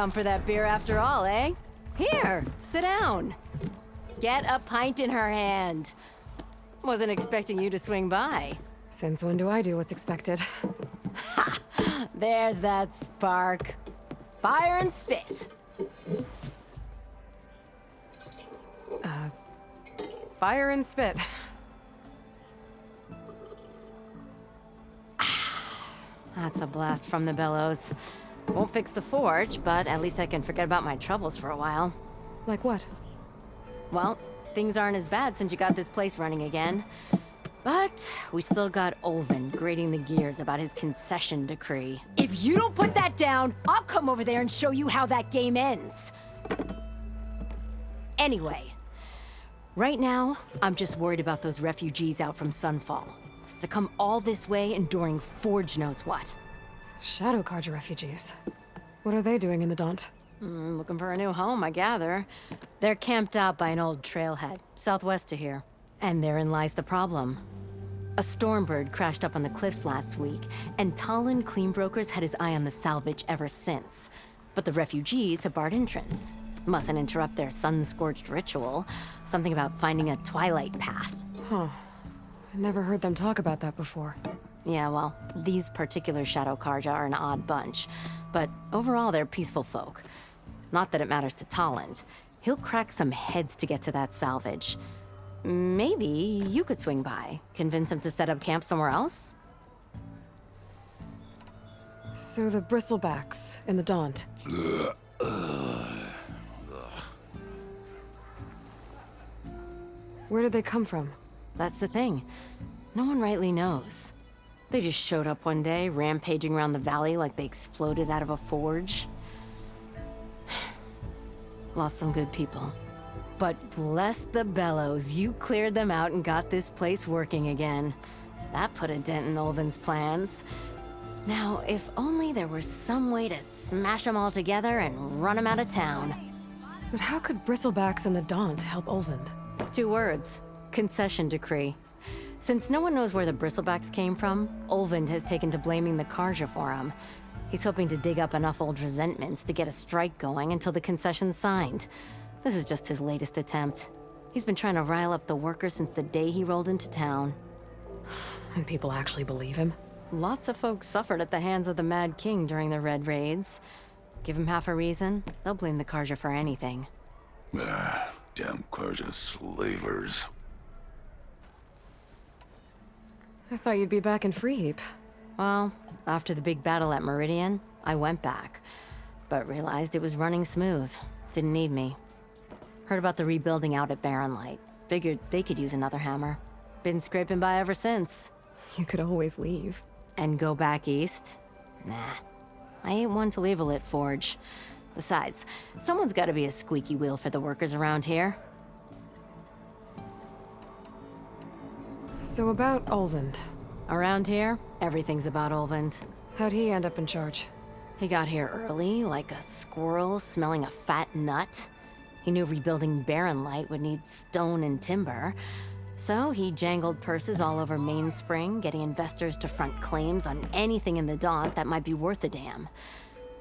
come for that beer after all, eh? Here, sit down. Get a pint in her hand. Wasn't expecting you to swing by. Since when do I do what's expected? Ha! There's that spark. Fire and spit. Fire and spit. That's a blast from the bellows. Won't fix the forge, but at least I can forget about my troubles for a while. Like what? Well, things aren't as bad since you got this place running again. But we still got Olvin grating the gears about his concession decree. If you don't put that down, I'll come over there and show you how that game ends. Anyway, right now, I'm just worried about those refugees out from Sunfall. To come all this way enduring Forge knows what. Shadow Carja refugees. What are they doing in the Daunt? Looking for a new home, I gather. They're camped out by an old trailhead, southwest of here. And therein lies the problem. A Stormbird crashed up on the cliffs last week, and Talon Cleanbrokers had his eye on the salvage ever since. But the refugees have barred entrance. Mustn't interrupt their sun-scorched ritual. Something about finding a twilight path. Huh. I never heard them talk about that before. Yeah, well, these particular Shadow Carja are an odd bunch. But overall, they're peaceful folk. Not that it matters to Talon. He'll crack some heads to get to that salvage. Maybe you could swing by, convince him to set up camp somewhere else? So the bristlebacks in the Daunt. Where did they come from? That's the thing. No one rightly knows. They just showed up one day, rampaging around the valley like they exploded out of a forge. Lost some good people. But bless the bellows, you cleared them out and got this place working again. That put a dent in Olvin's plans. Now, if only there were some way to smash them all together and run them out of town. But how could bristlebacks in the Daunt help Olvind? 2 words. Concession decree. Since no one knows where the bristlebacks came from, Olvind has taken to blaming the Carja for them. He's hoping to dig up enough old resentments to get a strike going until the concession's signed. This is just his latest attempt. He's been trying to rile up the workers since the day he rolled into town. And people actually believe him? Lots of folks suffered at the hands of the Mad King during the Red Raids. Give him half a reason, they'll blame the Carja for anything. Damn Carja slavers. I thought you'd be back in Freeheap. Well, after the big battle at Meridian, I went back. But realized it was running smooth. Didn't need me. Heard about the rebuilding out at Barren Light. Figured they could use another hammer. Been scraping by ever since. You could always leave. And go back east? Nah. I ain't one to leave a lit forge. Besides, someone's gotta be a squeaky wheel for the workers around here. So about Olvind. Around here, everything's about Olvind. How'd he end up in charge? He got here early, like a squirrel smelling a fat nut. He knew rebuilding Barren Light would need stone and timber. So he jangled purses all over Mainspring, getting investors to front claims on anything in the Daunt that might be worth a damn.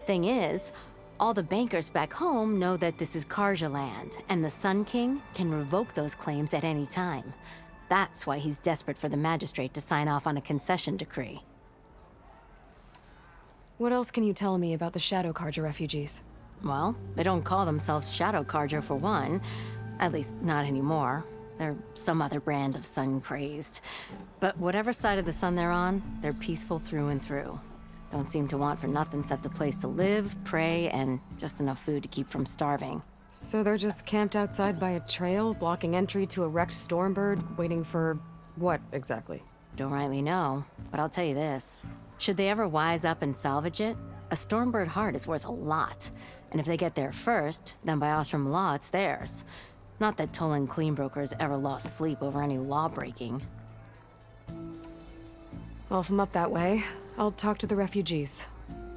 Thing is, all the bankers back home know that this is Carja land, and the Sun King can revoke those claims at any time. That's why he's desperate for the magistrate to sign off on a concession decree. What else can you tell me about the Shadow Carja refugees? Well, they don't call themselves Shadow Carja for one. At least, not anymore. They're some other brand of sun-crazed. But whatever side of the sun they're on, they're peaceful through and through. Don't seem to want for nothing except a place to live, pray, and just enough food to keep from starving. So they're just camped outside by a trail, blocking entry to a wrecked Stormbird, waiting for what, exactly? Don't rightly know, but I'll tell you this. Should they ever wise up and salvage it, a Stormbird heart is worth a lot. And if they get there first, then by Ostrom law, it's theirs. Not that Tolan Cleanbrokers ever lost sleep over any law-breaking. Well, if I'm up that way, I'll talk to the refugees.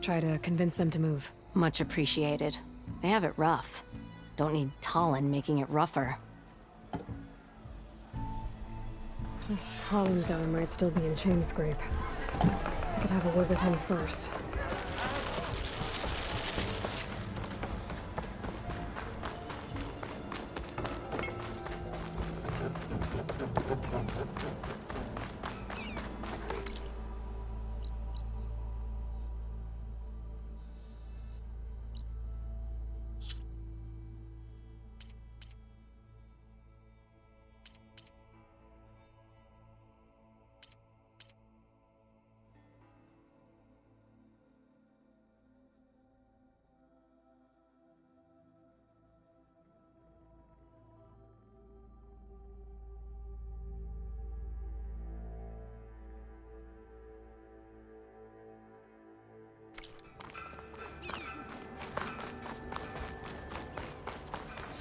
Try to convince them to move. Much appreciated. They have it rough. Don't need Talon making it rougher. This Talon guy might still be in Chainscrape. I could have a word with him first.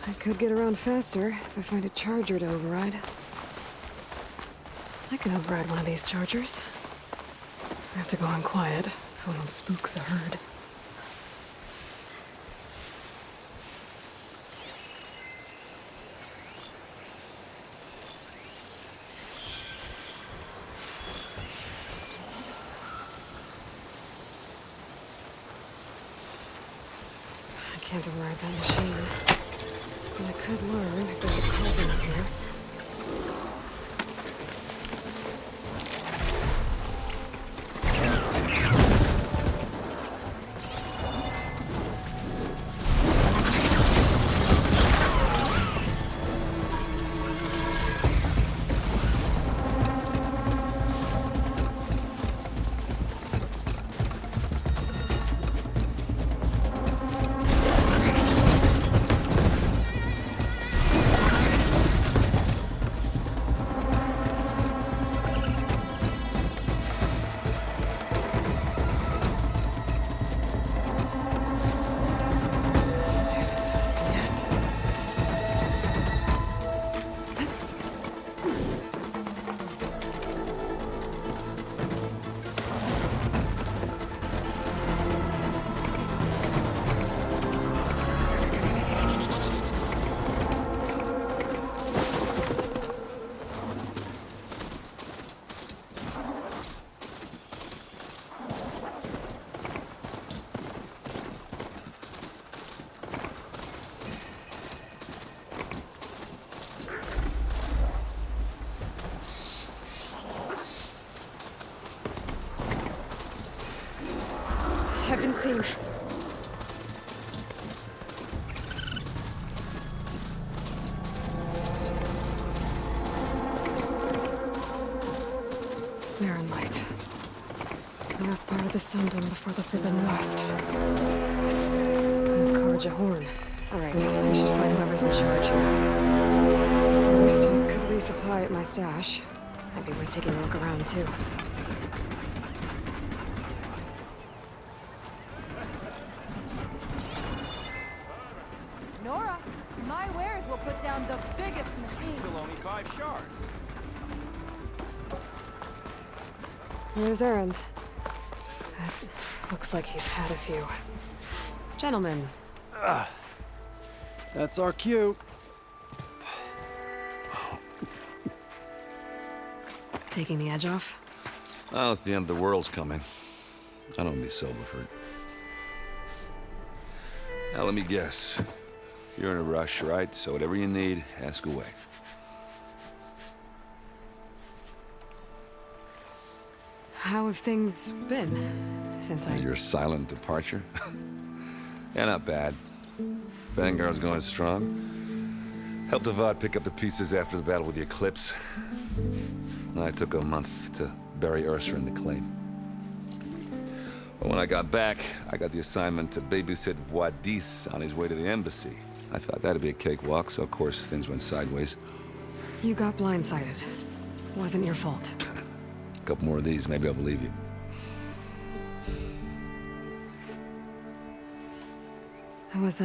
I could get around faster if I find a charger to override. I can override one of these chargers. I have to go on quiet, so I don't spook the herd. I can't override that machine. But I could learn if there's a cauldron in here. I've been seen. Barren light. The last part of the Sundom before the Forbidden West. Guerrilla horn. Alright, I should find whoever's in charge here. First, I could resupply at my stash. Might be worth taking a look around, too. Nora, my wares will put down the biggest machine. Still only 5 shards. There's Errand. Looks like he's had a few. Gentlemen. That's our cue. Taking the edge off? Oh, if the end of the world's coming, I don't be sober for it. Now, let me guess. You're in a rush, right? So whatever you need, ask away. How have things been since I... Your silent departure? Yeah, not bad. Vanguard's going strong. Helped Avad pick up the pieces after the battle with the Eclipse. I took a month to bury Ursa in the claim. But when I got back, I got the assignment to babysit Wadis on his way to the embassy. I thought that'd be a cakewalk, so of course things went sideways. You got blindsided. Wasn't your fault. A couple more of these, maybe I'll believe you. I was,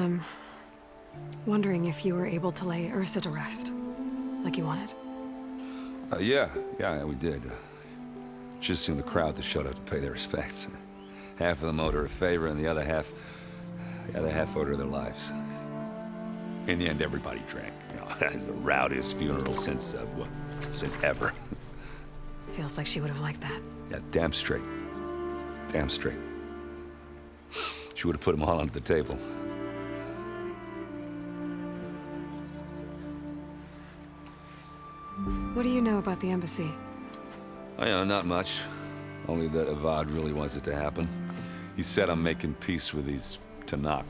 wondering if you were able to lay Ursa to rest, like you wanted. Yeah, we did. Just seemed the crowd that showed up to pay their respects. Half of them owed her a favor, and the other half owed her their lives. In the end, everybody drank. You know, it's the rowdiest funeral since ever. Feels like she would have liked that. Yeah, damn straight. Damn straight. She would have put them all onto the table. What do you know about the embassy? I know, not much. Only that Avad really wants it to happen. He said I'm making peace with these Tanakh.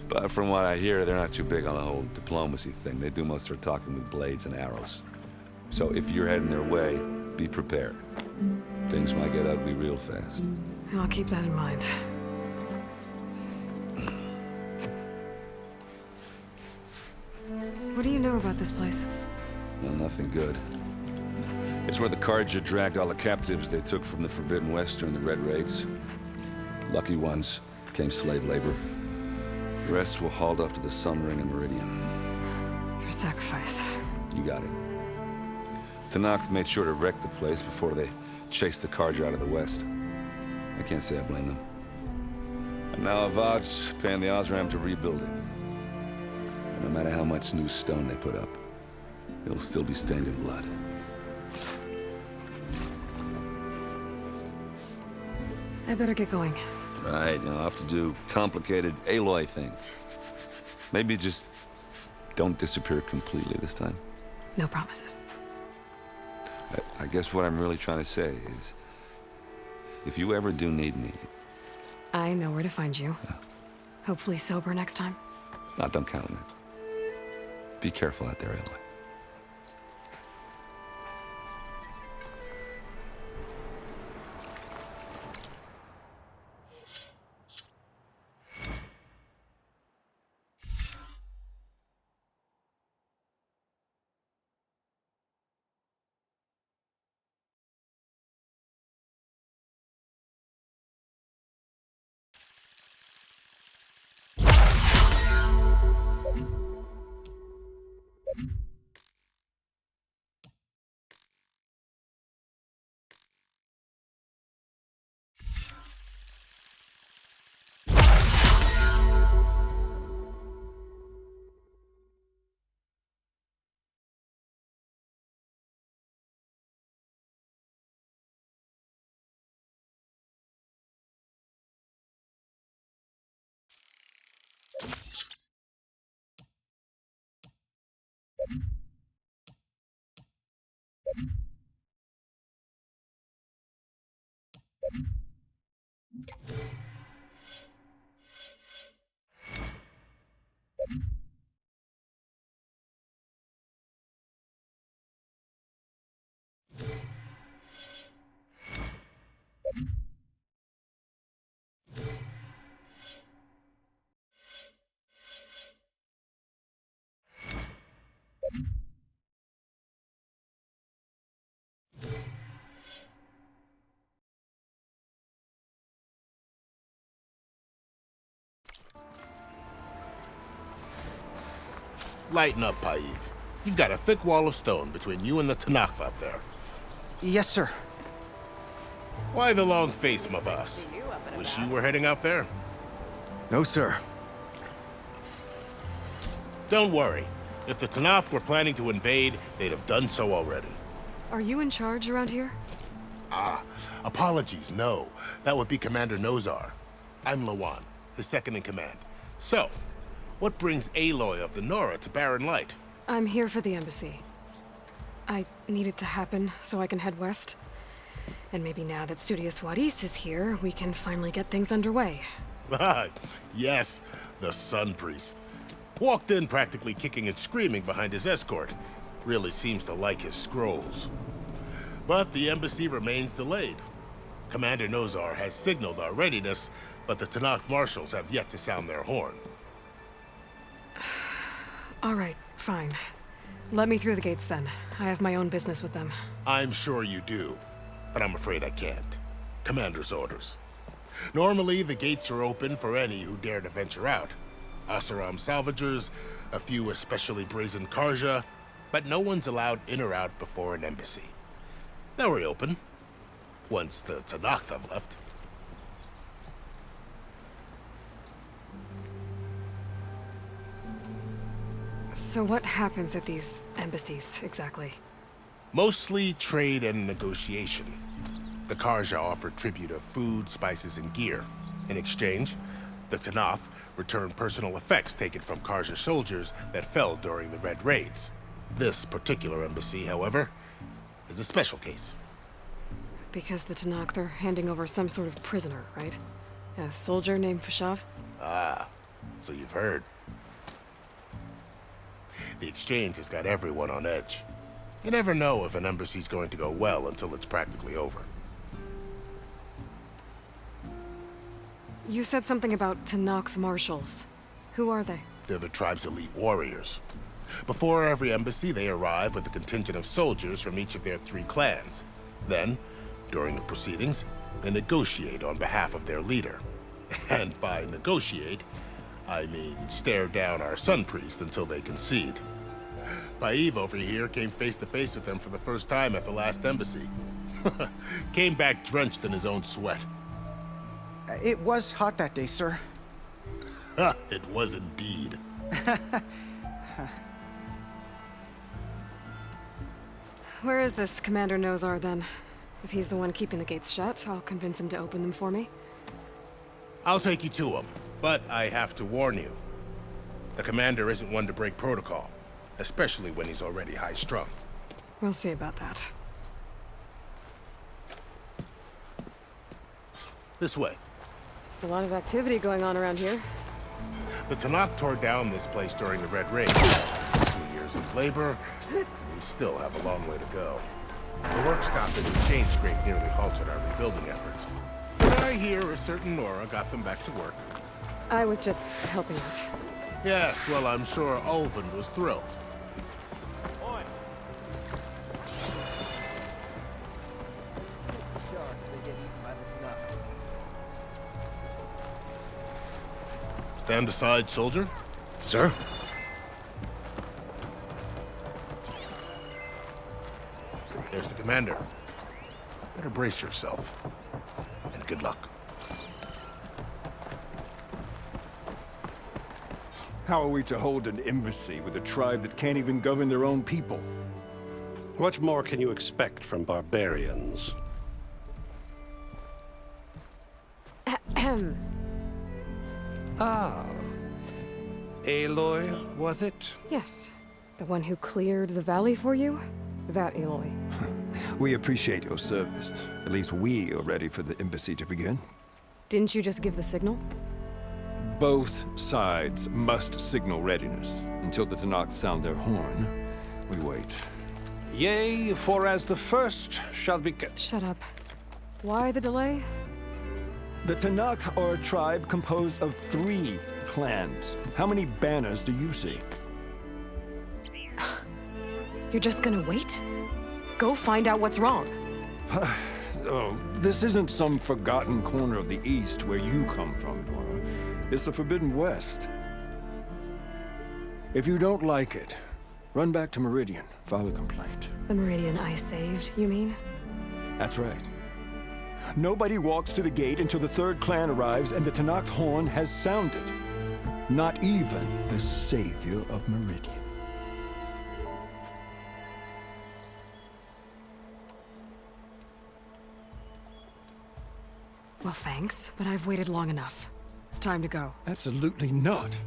But from what I hear, they're not too big on the whole diplomacy thing. They do most of their talking with blades and arrows. So if you're heading their way, be prepared. Things might get ugly real fast. I'll keep that in mind. What do you know about this place? Well, nothing good. It's where the Carja dragged all the captives they took from the Forbidden West during the Red Raids. Lucky ones became slave labor. The rest were hauled off to the Sun Ring and Meridian. Your sacrifice. You got it. Tanakh made sure to wreck the place before they chased the Carja out of the West. I can't say I blame them. And now Avad's paying the Osram to rebuild it. And no matter how much new stone they put up, it'll still be stained in blood. I better get going. Right, I'll have to do complicated Aloy things. Maybe just don't disappear completely this time. No promises. I guess what I'm really trying to say is, if you ever do need me... I know where to find you. Hopefully sober next time. Don't count on it. Be careful out there, Aloy. Lighten up, Paiv. You've got a thick wall of stone between you and the Tanakh up there. Yes, sir. Why the long face, Mavas? Wish you were heading out there? No, sir. Don't worry. If the Tanakh were planning to invade, they'd have done so already. Are you in charge around here? Apologies, no. That would be Commander Nozar. I'm Lawan, his second-in-command. So, what brings Aloy of the Nora to Barren Light? I'm here for the embassy. I need it to happen so I can head west. And maybe now that Studious Waris is here, we can finally get things underway. Yes, the Sun Priest. Walked in practically kicking and screaming behind his escort. Really seems to like his scrolls. But the embassy remains delayed. Commander Nozar has signaled our readiness, but the Tanakh marshals have yet to sound their horn. All right, fine. Let me through the gates then. I have my own business with them. I'm sure you do, but I'm afraid I can't. Commander's orders. Normally, the gates are open for any who dare to venture out. Asaram salvagers, a few especially brazen Carja, but no one's allowed in or out before an embassy. They'll reopen, once the Tanakh have left. So what happens at these embassies, exactly? Mostly trade and negotiation. The Carja offer tribute of food, spices, and gear. In exchange, the Tanakh return personal effects taken from Carja soldiers that fell during the Red Raids. This particular embassy, however, is a special case. Because the Tanakh, they're handing over some sort of prisoner, right? A soldier named Fashav? Ah, so you've heard. The exchange has got everyone on edge. You never know if an embassy's going to go well until it's practically over. You said something about Tanakh marshals. Who are they? They're the tribe's elite warriors. Before every embassy, they arrive with a contingent of soldiers from each of their 3 clans. Then, during the proceedings, they negotiate on behalf of their leader. And by negotiate, I mean stare down our sun priest until they concede. Paiv over here came face to face with them for the first time at the last embassy. Came back drenched in his own sweat. It was hot that day, sir. It was indeed. Where is this Commander Nozar, then? If he's the one keeping the gates shut, I'll convince him to open them for me. I'll take you to him, but I have to warn you. The commander isn't one to break protocol, especially when he's already high-strung. We'll see about that. This way. There's a lot of activity going on around here. The Tanakh tore down this place during the Red Raid. 2 years of labor, we still have a long way to go. The work stoppage and change scrape nearly halted our rebuilding efforts. But I hear a certain Nora got them back to work. I was just helping out. Yes, well, I'm sure Ulvin was thrilled. Stand aside, soldier. Sir? There's the commander. Better brace yourself. And good luck. How are we to hold an embassy with a tribe that can't even govern their own people? What more can you expect from barbarians? Ah. Aloy, was it? Yes. The one who cleared the valley for you? That Aloy. We appreciate your service. At least we are ready for the embassy to begin. Didn't you just give the signal? Both sides must signal readiness. Until the Tanakh sound their horn, we wait. Yea, for as the first shall be... Shut up. Why the delay? The Tanakh are a tribe composed of 3 clans. How many banners do you see? You're just gonna wait? Go find out what's wrong. Oh, this isn't some forgotten corner of the East where you come from, Nora. It's the Forbidden West. If you don't like it, run back to Meridian, file a complaint. The Meridian I saved, you mean? That's right. Nobody walks to the gate until the 3rd clan arrives and the Tanakh horn has sounded. Not even the savior of Meridian. Well, thanks, but I've waited long enough. It's time to go. Absolutely not.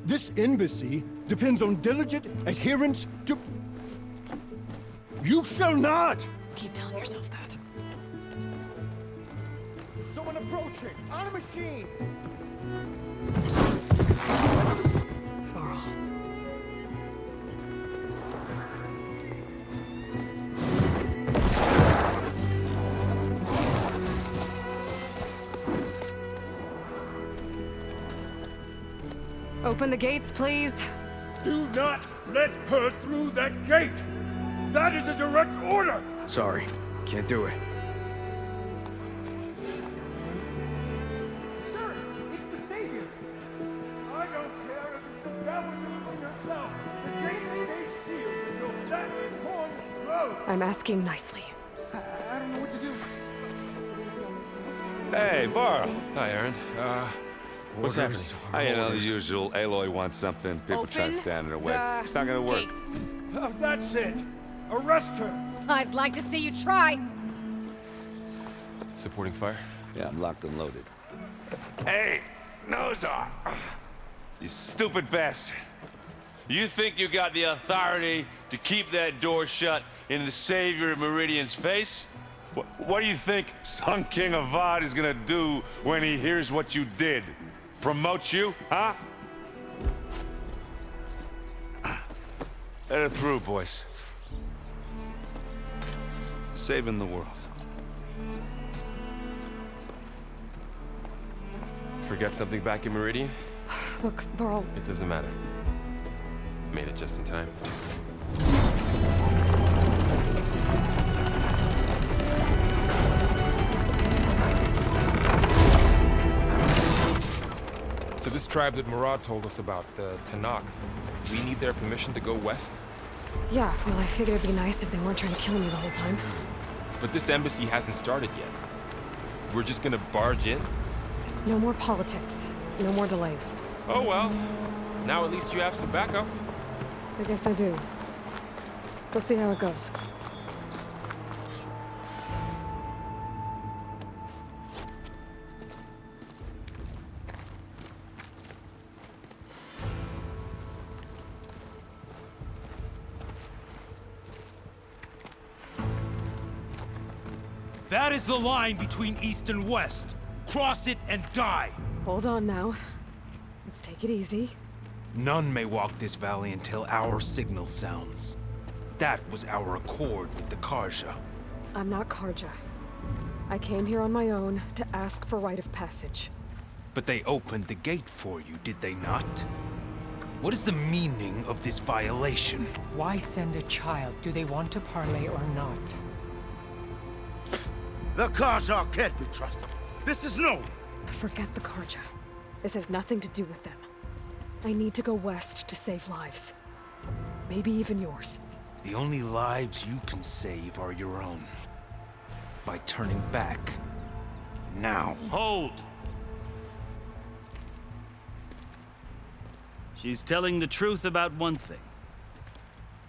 This embassy depends on diligent adherence to... You shall not! Keep telling yourself that. Someone approaching! On a machine! Varl. Open the gates, please. Do not let her through that gate! That is a direct order! Sorry, can't do it. Sir, it's the Savior! I don't care if it's the devil doing yourself! The gate stays sealed until that horn blows! I'm asking nicely. I don't know what to do. Hey, Varl. Hi, Aaron. What's happening? Orders. You know, the usual. Aloy wants something. People try to stand in her way. It's not gonna work. Gates. Oh, that's it! Arrest her! I'd like to see you try. Supporting fire? Yeah, I'm locked and loaded. Hey, Nozar! You stupid bastard! You think you got the authority to keep that door shut in the savior of Meridian's face? What do you think Sun King Avad is gonna do when he hears what you did? Promote you, huh? Let it through, boys. Saving the world. Forget something back in Meridian? Look, Varl, It doesn't matter. Made it just in time. So this tribe that Murad told us about, the Tanakh, we need their permission to go west? yeah, well, I figured it'd be nice if they weren't trying to kill me the whole time. But this embassy hasn't started yet. We're just gonna barge in? There's no more politics. No more delays. Oh well. Now at least you have some backup. I guess I do. We'll see how it goes. That is the line between East and West. Cross it and die. Hold on now. Let's take it easy. None may walk this valley until our signal sounds. That was our accord with the Karja. I'm not Karja. I came here on my own to ask for rite of passage. But they opened the gate for you, did they not? What is the meaning of this violation? Why send a child? Do they want to parley or not? The Karja can't be trusted. This is known. Forget the Karja. This has nothing to do with them. I need to go west to save lives. Maybe even yours. The only lives you can save are your own. By turning back. Now. Hold! She's telling the truth about one thing.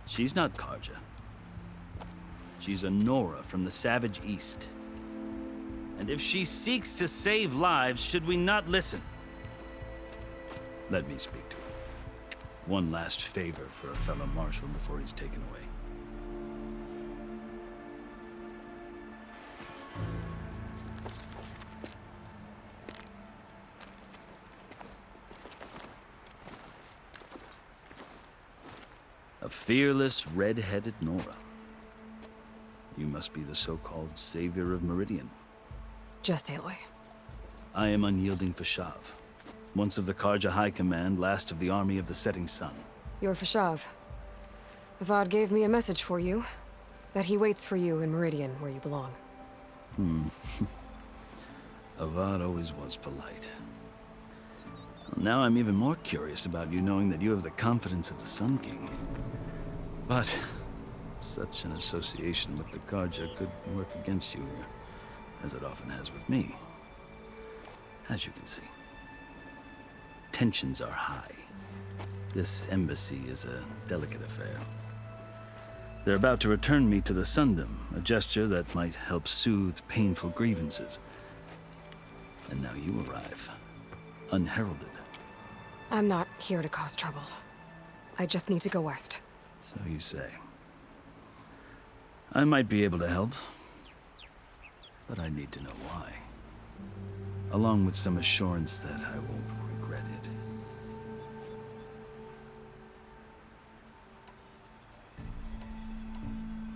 She's not Karja. She's a Nora from the Savage East. And if she seeks to save lives, should we not listen? Let me speak to her. One last favor for a fellow marshal before he's taken away. A fearless, red-headed Nora. You must be the so-called savior of Meridian. Just Aloy. I am unyielding Fashav. Once of the Karja High Command, last of the army of the setting sun. You're Fashav. Avad gave me a message for you. That he waits for you in Meridian, where you belong. Avad always was polite. Now I'm even more curious about you knowing that you have the confidence of the Sun King. But such an association with the Karja could work against you here, as it often has with me. As you can see. Tensions are high. This embassy is a delicate affair. They're about to return me to the Sundom, a gesture that might help soothe painful grievances. And now you arrive, unheralded. I'm not here to cause trouble. I just need to go west. So you say. I might be able to help, but I need to know why. Along with some assurance that I won't regret it.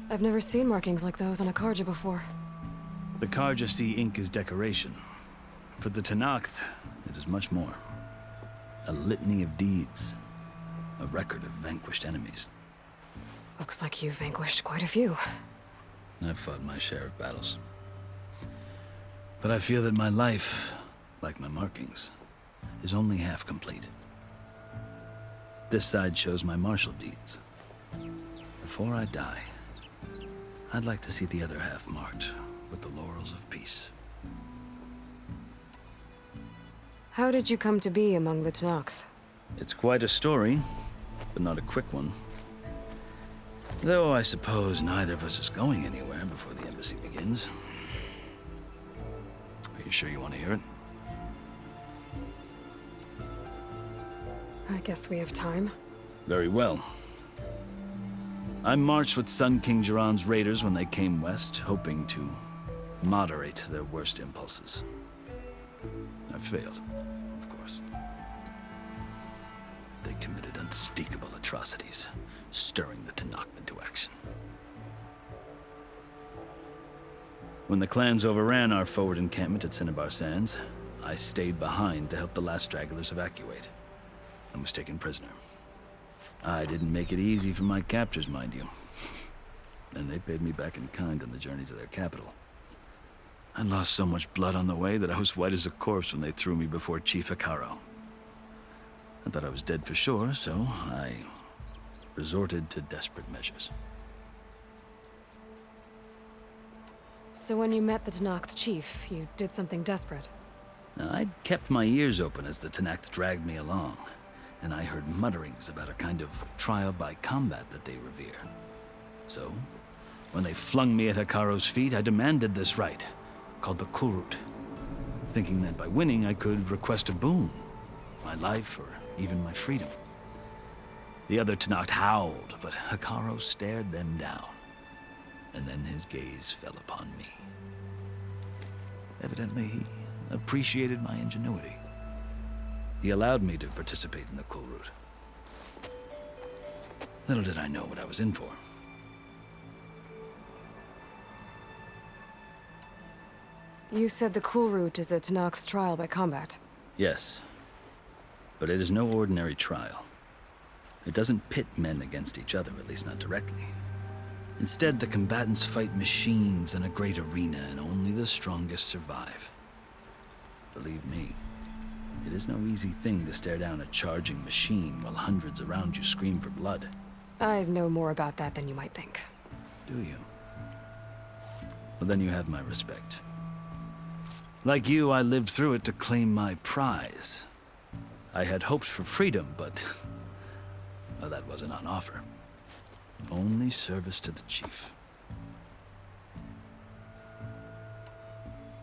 I've never seen markings like those on a Karja before. The Karja see ink as decoration. For the Tanakh, it is much more. A litany of deeds. A record of vanquished enemies. Looks like you've vanquished quite a few. I've fought my share of battles. But I feel that my life, like my markings, is only half complete. This side shows my martial deeds. Before I die, I'd like to see the other half marked with the laurels of peace. How did you come to be among the Tanakh? It's quite a story, but not a quick one. Though I suppose neither of us is going anywhere before the embassy begins. Are you sure you want to hear it? I guess we have time. Very well. I marched with Sun King Jiran's raiders when they came west, hoping to moderate their worst impulses. I failed, of course. They committed unspeakable atrocities, stirring the Tenakth into action. When the clans overran our forward encampment at Cinnabar Sands, I stayed behind to help the last stragglers evacuate, and was taken prisoner. I didn't make it easy for my captors, mind you. And they paid me back in kind on the journey to their capital. I lost so much blood on the way that I was white as a corpse when they threw me before Chief Hekarro. I thought I was dead for sure, so I resorted to desperate measures. So when you met the Tenakth chief, you did something desperate? I'd kept my ears open as the Tenakth dragged me along, and I heard mutterings about a kind of trial by combat that they revere. So, when they flung me at Hekarro's feet, I demanded this rite, called the Kulrut, thinking that by winning I could request a boon, my life or even my freedom. The other Tenakth howled, but Hekarro stared them down, and then his gaze fell upon me. Evidently, he appreciated my ingenuity. He allowed me to participate in the Kulrut. Little did I know what I was in for. You said the Kulrut is a Tenakth trial by combat. Yes, but it is no ordinary trial. It doesn't pit men against each other, at least not directly. Instead, the combatants fight machines in a great arena, and only the strongest survive. Believe me, it is no easy thing to stare down a charging machine while hundreds around you scream for blood. I know more about that than you might think. Do you? Well, then you have my respect. Like you, I lived through it to claim my prize. I had hoped for freedom, but well, that wasn't on offer. Only service to the chief.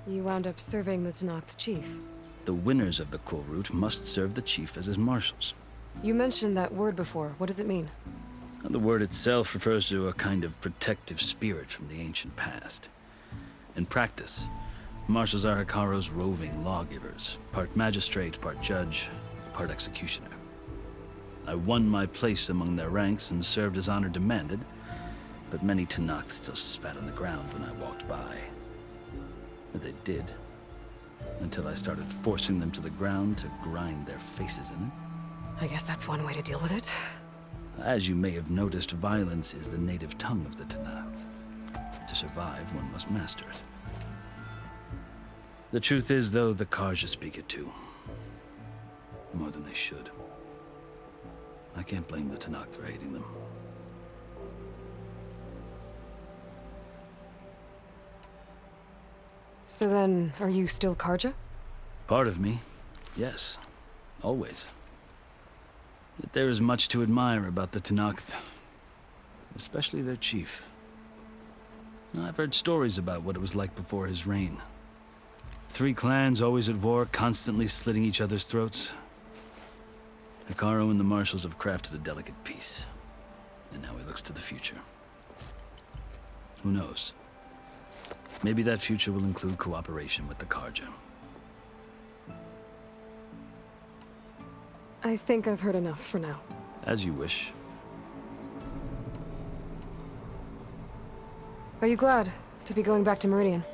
You wound up serving the Tenakth chief. The winners of the Kulrut must serve the chief as his marshals. You mentioned that word before. What does it mean? The word itself refers to a kind of protective spirit from the ancient past. In practice, marshals are Hekarro's roving lawgivers, part magistrate, part judge, part executioner. I won my place among their ranks and served as honor demanded, but many Tenakth still spat on the ground when I walked by. But they did, until I started forcing them to the ground to grind their faces in it. I guess that's one way to deal with it. As you may have noticed, violence is the native tongue of the Tenakth. To survive, one must master it. The truth is, though, the Karja speak it too. More than they should. I can't blame the Tenakth for hating them. So then, are you still Karja? Part of me, yes. Always. Yet there is much to admire about the Tenakth. Especially their chief. I've heard stories about what it was like before his reign. 3 clans always at war, constantly slitting each other's throats. Hekarro and the marshals have crafted a delicate peace. And now he looks to the future. Who knows? Maybe that future will include cooperation with the Karja. I think I've heard enough for now. As you wish. Are you glad to be going back to Meridian?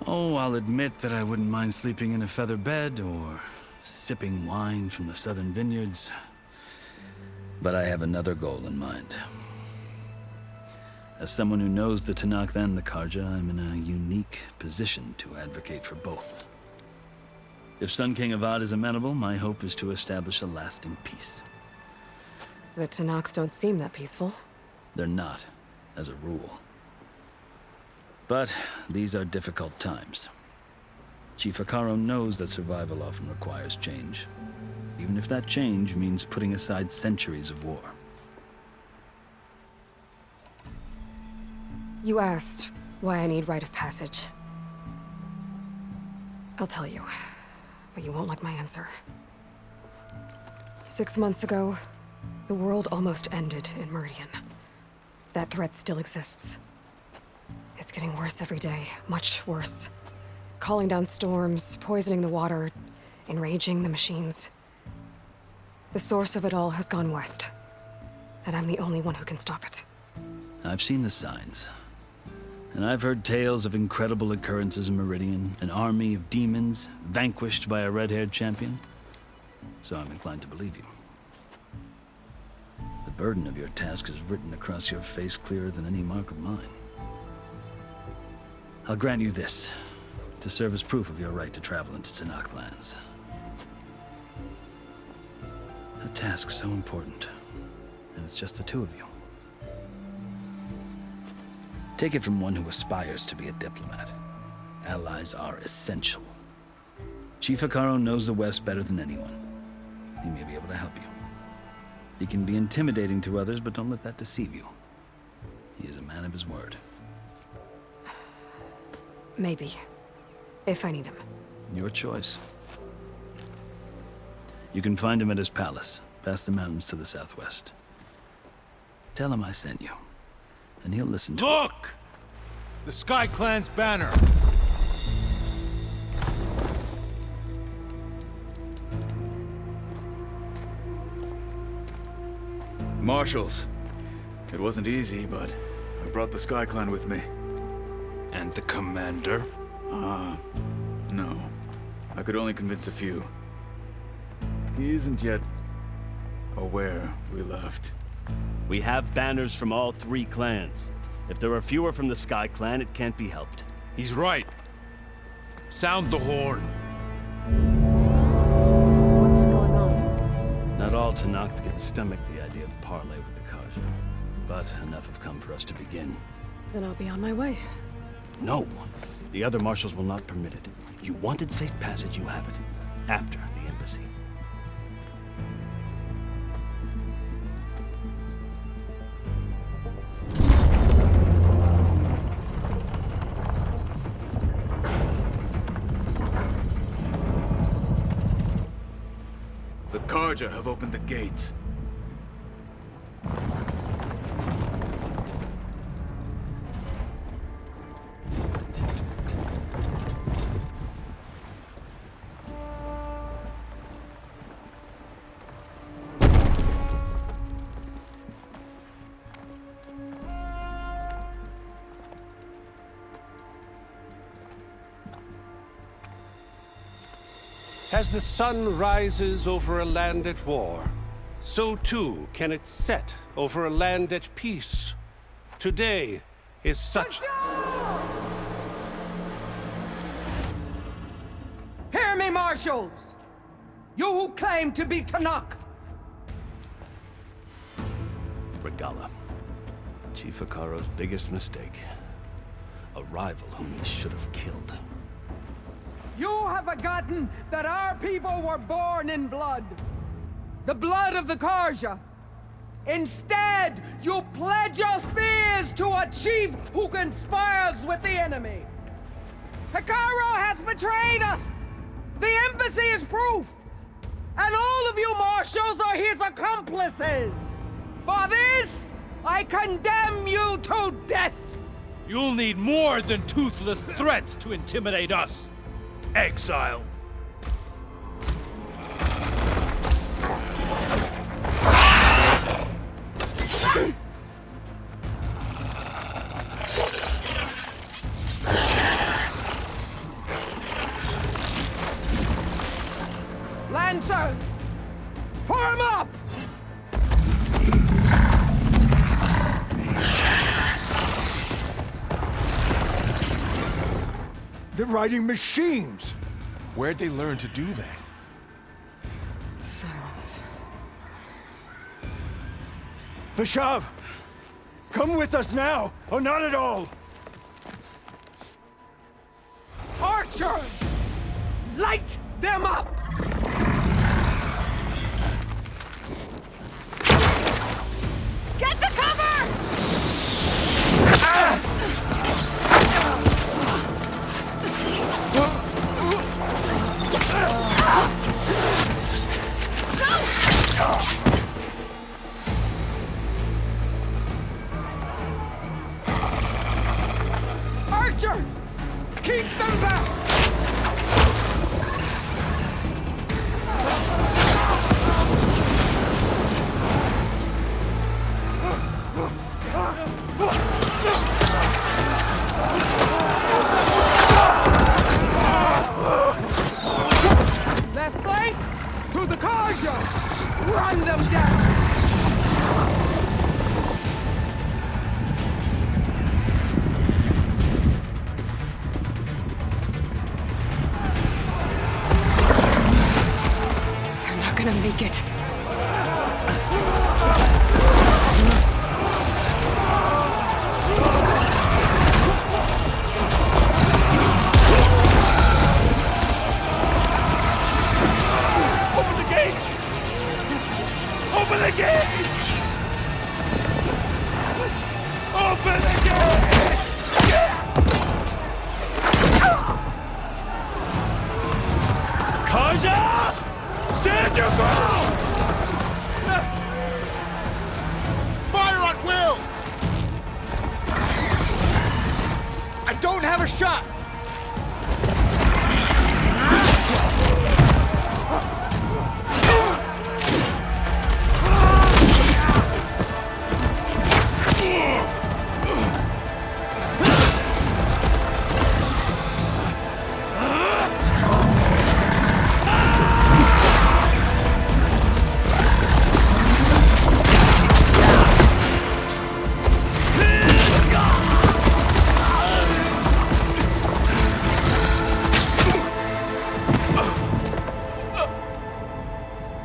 Oh, I'll admit that I wouldn't mind sleeping in a feather bed or sipping wine from the southern vineyards. But I have another goal in mind. As someone who knows the Tenakth and the Karja, I'm in a unique position to advocate for both. If Sun King Avad is amenable, my hope is to establish a lasting peace. The Tenakth don't seem that peaceful. They're not, as a rule. But these are difficult times. Chief Hekarro knows that survival often requires change, even if that change means putting aside centuries of war. You asked why I need rite of passage. I'll tell you, but you won't like my answer. 6 months ago, The world almost ended in Meridian. That threat still exists. It's getting worse every day, much worse. Calling down storms, poisoning the water, enraging the machines. The source of it all has gone west, and I'm the only one who can stop it. I've seen the signs. And I've heard tales of incredible occurrences in Meridian, an army of demons vanquished by a red-haired champion. So I'm inclined to believe you. The burden of your task is written across your face clearer than any mark of mine. I'll grant you this, to serve as proof of your right to travel into Tanakh lands. A task so important, and it's just the two of you. Take it from one who aspires to be a diplomat. Allies are essential. Chief Hekarro knows the West better than anyone. He may be able to help you. He can be intimidating to others, but don't let that deceive you. He is a man of his word. Maybe. If I need him. Your choice. You can find him at his palace, past the mountains to the southwest. Tell him I sent you, and he'll listen to Look! The Sky Clan's banner! Marshals. It wasn't easy, but I brought the Sky Clan with me. And the commander? No. I could only convince a few. He isn't yet aware we left. We have banners from all three clans. If there are fewer from the Sky Clan, it can't be helped. He's right. Sound the horn. What's going on? Not all Tanakh can stomach the idea of parley with the Karja, but enough have come for us to begin. Then I'll be on my way. No. The other marshals will not permit it. You wanted safe passage, you have it. After the embassy. The Karja have opened the gates. As the sun rises over a land at war, so too can it set over a land at peace. Today is such... Hear me, marshals! You who claim to be Tanakh! Regala. Chief Hekarro's biggest mistake. A rival whom he should have killed. You have forgotten that our people were born in blood. The blood of the Karja. Instead, you pledge your spears to a chief who conspires with the enemy. Hekarro has betrayed us. The embassy is proof. And all of you marshals are his accomplices. For this, I condemn you to death. You'll need more than toothless threats to intimidate us. Exile. Lancers, form up! They're riding machines! Where'd they learn to do that? Silence. Vashav! Come with us now, or not at all! Archers! Light them up! Get to cover! archers! Keep them back! Left flank! To the Karja! Run them down! They're not gonna make it. Open the gates! Open the gates! Open the gates! Kaja! Stand your ground! Fire at will! I don't have a shot!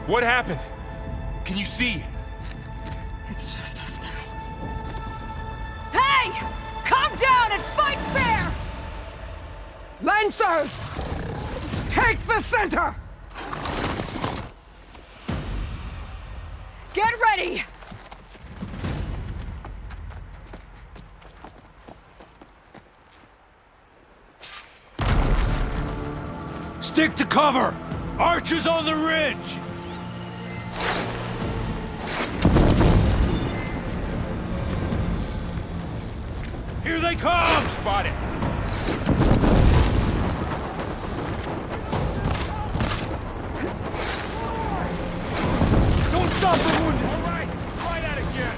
What happened? Can you see? It's just us now. Hey! Calm down and fight fair! Lancers! Take the center! Get ready! Stick to cover! Archers on the ridge! Here they come! Spot it. Don't stop the wounded! All right, try that again.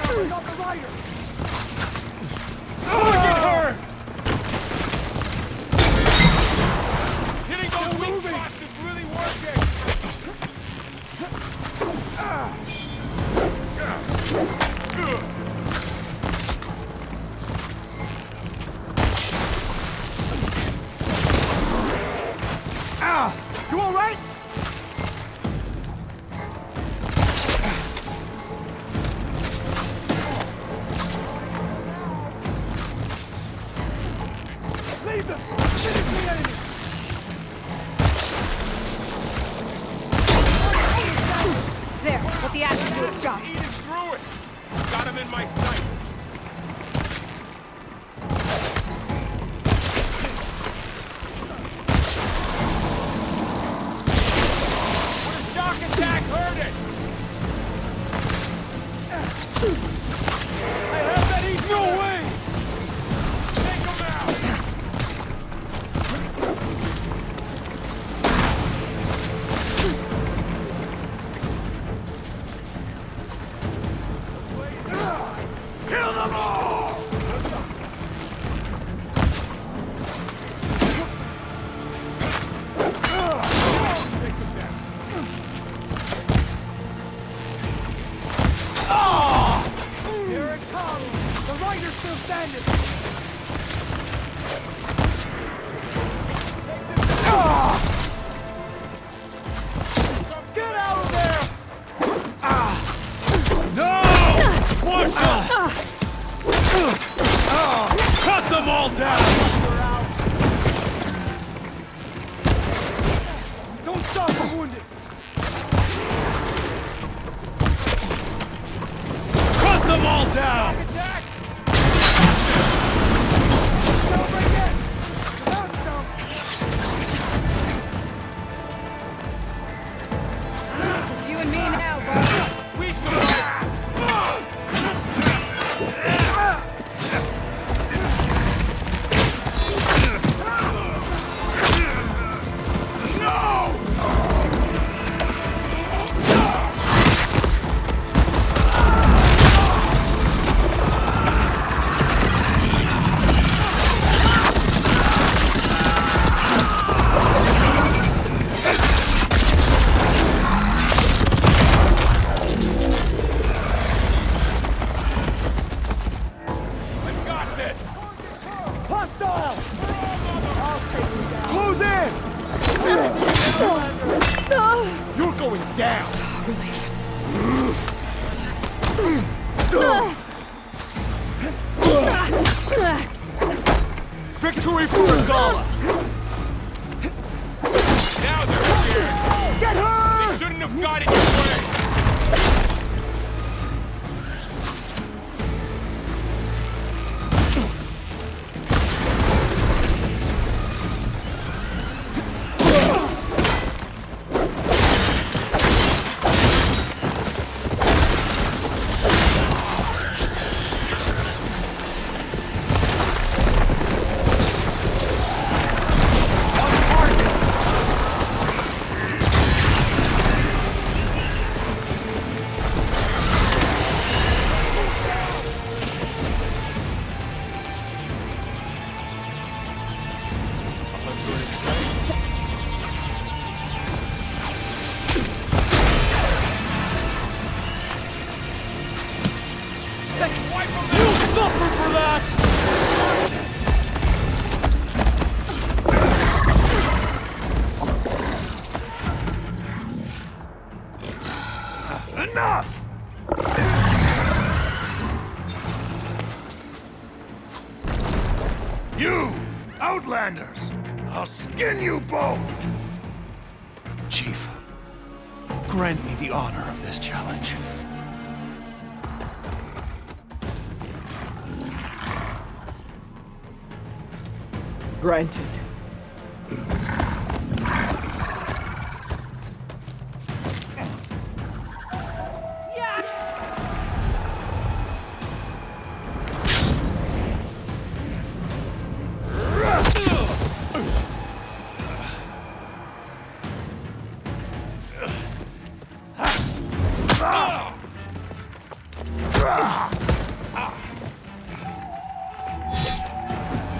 Bring up the rider! Get hurt! Hitting those weak spots is really working. You all right? Leave them! Finish the enemy! There, let the action do its job. Eating through it. Got him in my sight. Would a shock attack hurt it? I have that easy! No way! Take him out. Kill them all! Here it comes! The rider's still standing! Get out of there! No! Watch out! Cut them all down! Don't stop the wounded! Cut them all down! Attack! Celebrate again! Without stone! Just you and me now, bro. We survived. away from Regalla! Now they're scared! Get her! They shouldn't have got in your way! Enough! You, Outlanders! I'll skin you both! Chief, grant me the honor of this challenge. Granted.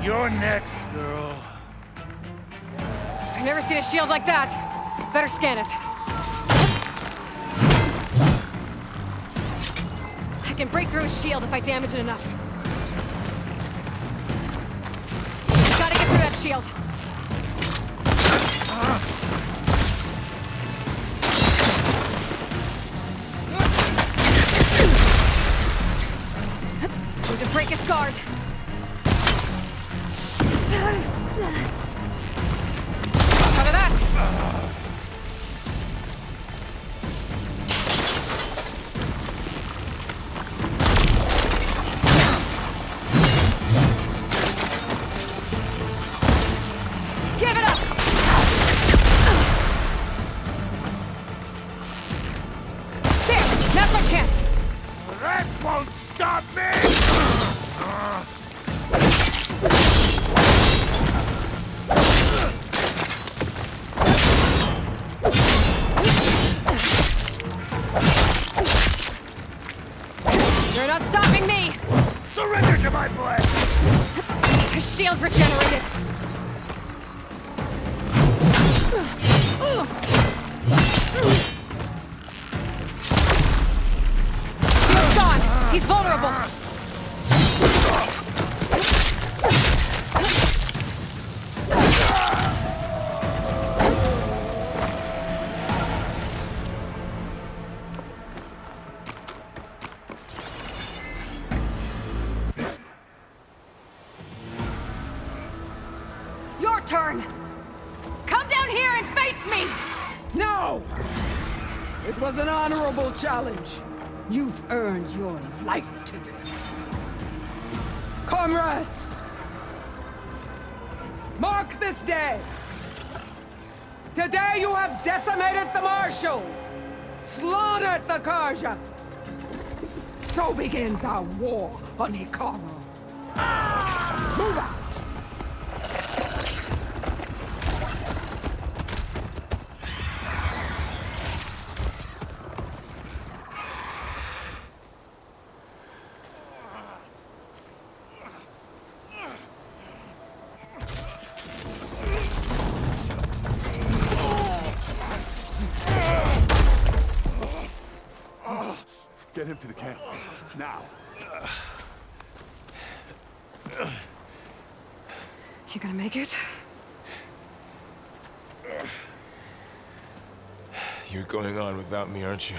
You're next, girl. I've never seen a shield like that. Better scan it. I can break through a shield if I damage it enough. Gotta get through that shield. Need to break its guard. Cover that! Give it up! There! Now's my chance! That won't stop me! You're not stopping me! Surrender to my blade! The shield regenerated! Shield's gone! He's vulnerable! Your turn! Come down here and face me! No! It was an honorable challenge. You've earned your life today. Comrades! Mark this day! Today you have decimated the Marshals! Slaughtered the Karja! So begins our war on Hikaru. Move out! Get him to the camp. Now. You gonna make it? You're going on without me, aren't you?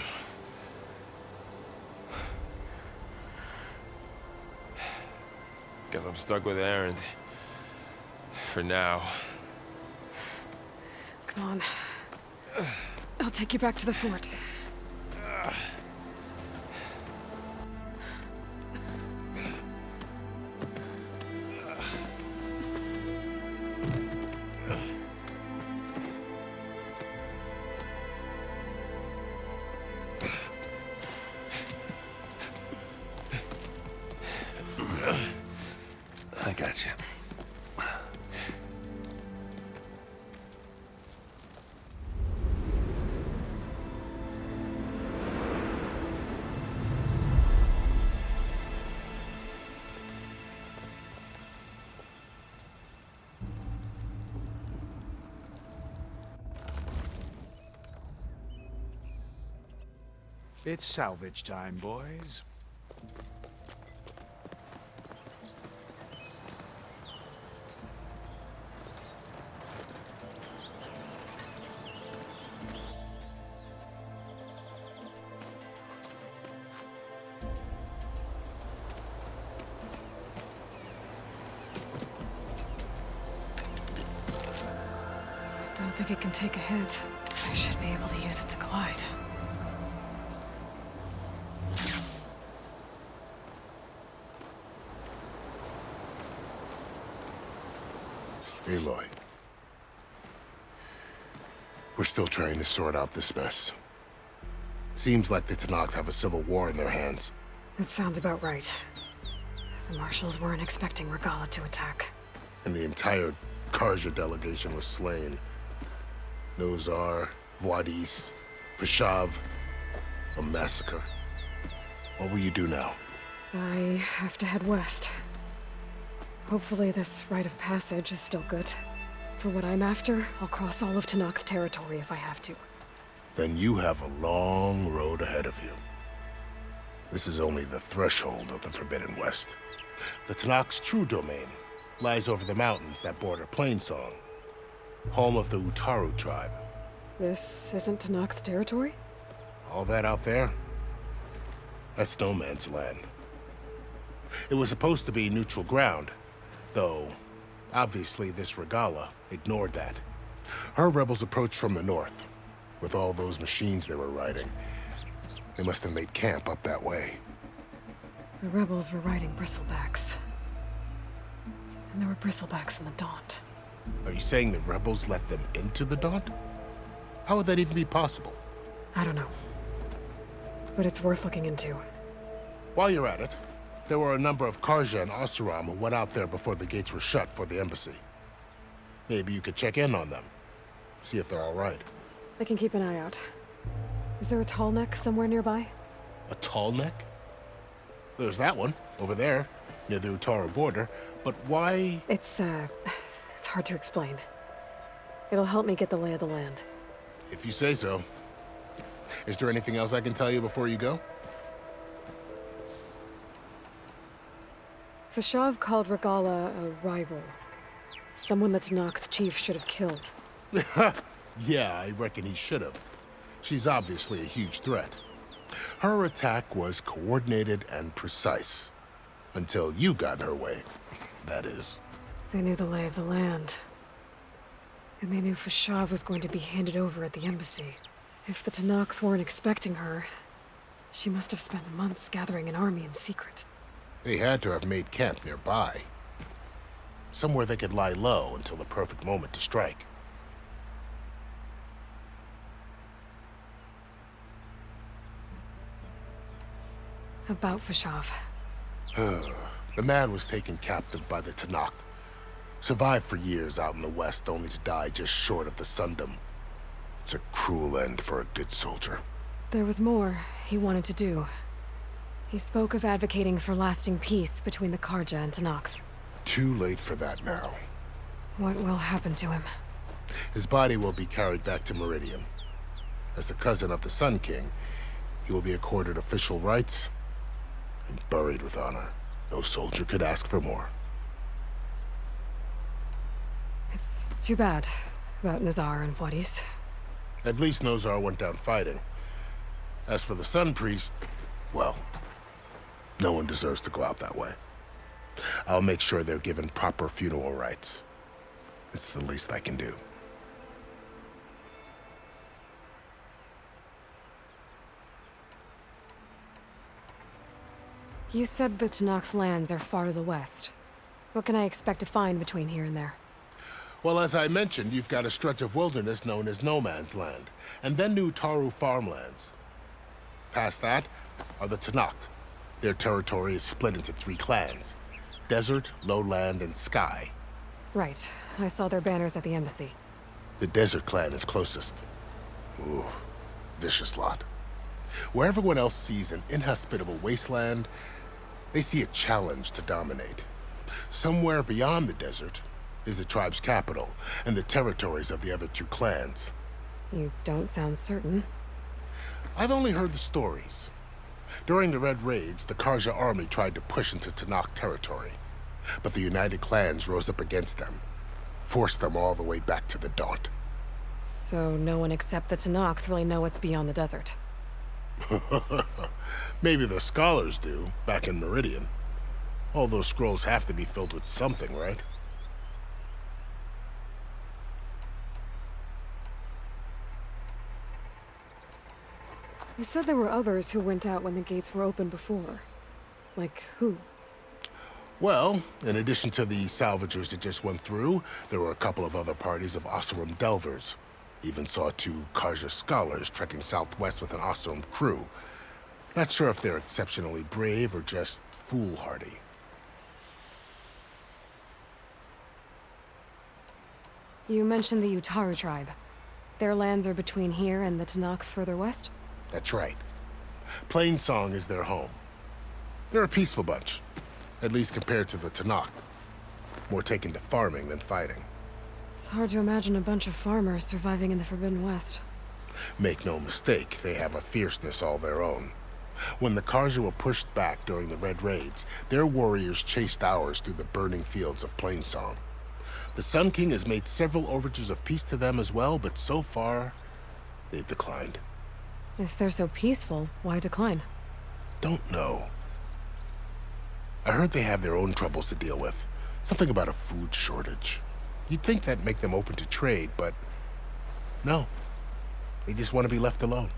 Guess I'm stuck with Aaron. For now. Come on. I'll take you back to the fort. I got you. It's salvage time, boys. Don't think it can take a hit. I should be able to use it to glide. Aloy. We're still trying to sort out this mess. Seems like the Tenakth have a civil war in their hands. That sounds about right. The marshals weren't expecting Regalla to attack. And the entire Carja delegation was slain. Nozar, Voidis, Vashav, a massacre. What will you do now? I have to head west. Hopefully this rite of passage is still good. For what I'm after, I'll cross all of Tenakth territory if I have to. Then you have a long road ahead of you. This is only the threshold of the Forbidden West. The Tenakth's true domain lies over the mountains that border Plainsong, home of the Utaru tribe. This isn't Tenakth territory? All that out there? That's no man's land. It was supposed to be neutral ground, though obviously this Regalla ignored that. Her rebels approached from the north, with all those machines they were riding. They must have made camp up that way. The rebels were riding bristlebacks. And there were bristlebacks in the Daunt. Are you saying the rebels let them into the Daunt? How would that even be possible? I don't know. But it's worth looking into. While you're at it, there were a number of Carja and Oseram who went out there before the gates were shut for the embassy. Maybe you could check in on them. See if they're all right. I can keep an eye out. Is there a tall neck somewhere nearby? A tall neck? There's that one, over there, near the Utaru border. But why? It's hard to explain. It'll help me get the lay of the land. If you say so. Is there anything else I can tell you before you go? Vashav called Regalla a rival. Someone the Tenakth chief should have killed. Yeah, I reckon he should have. She's obviously a huge threat. Her attack was coordinated and precise. Until you got in her way, that is. They knew the lay of the land. And they knew Vashav was going to be handed over at the embassy. If the Tenakth weren't expecting her, she must have spent months gathering an army in secret. They had to have made camp nearby. Somewhere they could lie low until the perfect moment to strike. About Vashav. The man was taken captive by the Tenakth. Survived for years out in the west, only to die just short of the Sundom. It's a cruel end for a good soldier. There was more he wanted to do. He spoke of advocating for lasting peace between the Carja and Tenakth. Too late for that now. What will happen to him? His body will be carried back to Meridian. As a cousin of the Sun King, he will be accorded official rights and buried with honor. No soldier could ask for more. It's too bad about Nozar and Voidis. At least Nozar went down fighting. As for the Sun Priest, well, no one deserves to go out that way. I'll make sure they're given proper funeral rites. It's the least I can do. You said the Tenakth lands are far to the west. What can I expect to find between here and there? Well, as I mentioned, you've got a stretch of wilderness known as No Man's Land, and then new Taru farmlands. Past that are the Tenakth. Their territory is split into 3 clans: Desert, Lowland, and Sky. Right. I saw their banners at the embassy. The Desert clan is closest. Ooh, vicious lot. Where everyone else sees an inhospitable wasteland, they see a challenge to dominate. Somewhere beyond the desert is the tribe's capital and the territories of the other 2 clans. You don't sound certain. I've only heard the stories. During the Red Raids, the Karja army tried to push into Tenakth territory, but the United Clans rose up against them, forced them all the way back to the Daunt. So no one except the Tenakth really know what's beyond the desert. Maybe the scholars do, back in Meridian. All those scrolls have to be filled with something, right? You said there were others who went out when the gates were open before. Like who? Well, in addition to the salvagers that just went through, there were a couple of other parties of Oseram delvers. Even saw 2 Karja scholars trekking southwest with an Oseram crew. Not sure if they're exceptionally brave or just foolhardy. You mentioned the Utaru tribe. Their lands are between here and the Tenakth further west? That's right. Plainsong is their home. They're a peaceful bunch, at least compared to the Tenakth. More taken to farming than fighting. It's hard to imagine a bunch of farmers surviving in the Forbidden West. Make no mistake, they have a fierceness all their own. When the Karja were pushed back during the Red Raids, their warriors chased ours through the burning fields of Plainsong. The Sun King has made several overtures of peace to them as well, but so far, they've declined. If they're so peaceful, why decline? Don't know. I heard they have their own troubles to deal with. Something about a food shortage. You'd think that'd make them open to trade, but no. They just want to be left alone.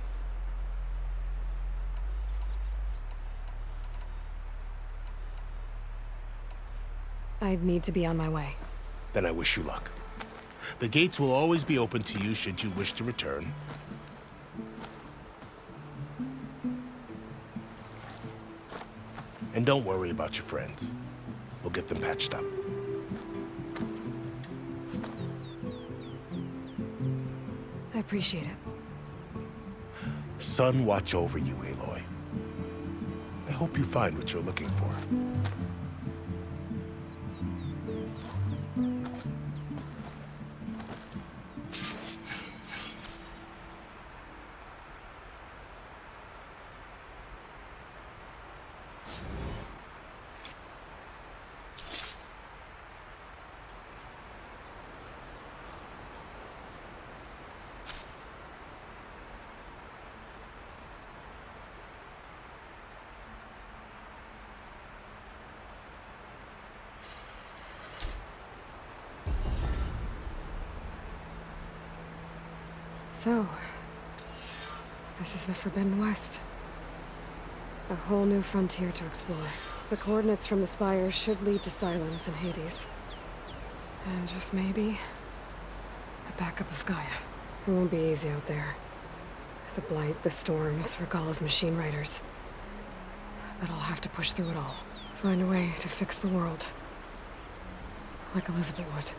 I'd need to be on my way. Then I wish you luck. The gates will always be open to you should you wish to return. And don't worry about your friends. We'll get them patched up. I appreciate it. Sun watch over you, Aloy. I hope you find what you're looking for. So, this is the Forbidden West. A whole new frontier to explore. The coordinates from the spires should lead to Silence and Hades. And just maybe, a backup of Gaia. It won't be easy out there. The Blight, the Storms, Regalla's machine riders. But I'll have to push through it all. Find a way to fix the world. Like Elizabeth would.